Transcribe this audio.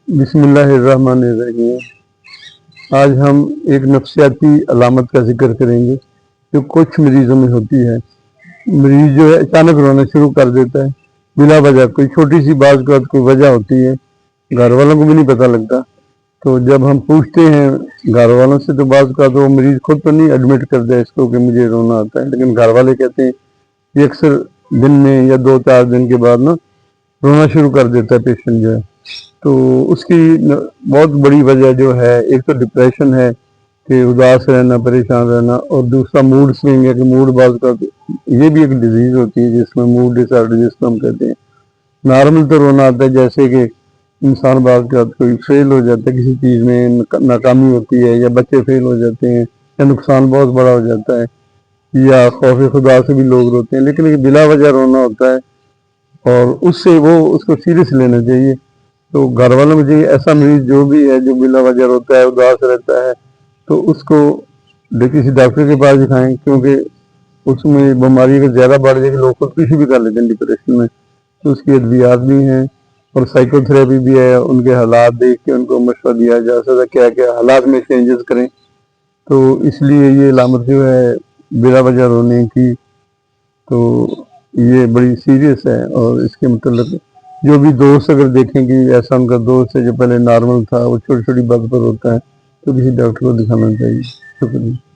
بسم اللہ الرحمن الرحیم۔ آج ہم ایک نفسیاتی علامت کا ذکر کریں گے جو کچھ مریضوں میں ہوتی ہے۔ مریض جو ہے اچانک رونا شروع کر دیتا ہے بلا وجہ، کوئی چھوٹی سی بات کا کوئی وجہ ہوتی ہے، گھر والوں کو بھی نہیں پتہ لگتا۔ تو جب ہم پوچھتے ہیں گھر والوں سے تو بعض کا تو مریض خود تو نہیں ایڈمٹ کرتا ہے اس کو کہ مجھے رونا آتا ہے، لیکن گھر والے کہتے ہیں یہ اکثر دن میں یا 2-4 دن کے بعد رونا شروع کر دیتا ہے پیشنٹ جو ہے۔ تو اس کی بہت بڑی وجہ جو ہے، ایک تو ڈپریشن ہے کہ اداس رہنا، پریشان رہنا، اور دوسرا موڈ سوئنگ ہے کہ موڈ بعض کا، یہ بھی ایک ڈیزیز ہوتی ہے جس میں موڈ ڈس آرڈر جس کو ہم کہتے ہیں۔ نارمل تو رونا آتا ہے جیسے کہ انسان بعض کا کوئی فیل ہو جاتا ہے کسی چیز میں، ناکامی ہوتی ہے، یا بچے فیل ہو جاتے ہیں، یا نقصان بہت بڑا ہو جاتا ہے، یا خوف خدا سے بھی لوگ روتے ہیں، لیکن بلا وجہ رونا ہوتا ہے اور اس سے اس کو سیریس لینا چاہیے۔ تو گھر والوں میں ایسا مریض جو بھی ہے جو بلا وجہ روتا ہے، اداس رہتا ہے، تو اس کو کسی ڈاکٹر کے پاس دکھائیں، کیونکہ اس میں بیماری اگر زیادہ بڑھ جائے کہ لوگ خودکشی بھی کر لیتے ہیں ڈپریشن میں، تو اس کی ادویات بھی ہیں اور سائیکو تھراپی بھی ہے، ان کے حالات دیکھ کے ان کو مشورہ دیا جا سکتا ہے کیا کیا حالات میں چینجز کریں۔ تو اس لیے یہ علامت جو ہے بلا وجہ رونے کی، تو یہ بڑی سیریس ہے، اور اس کے متعلق جو بھی دوست اگر دیکھیں کہ ایسا ان کا دوست ہے جو پہلے نارمل تھا وہ چھوٹی چھوٹی بات پر روتا ہے، تو کسی ڈاکٹر کو دکھانا چاہیے۔ شکریہ۔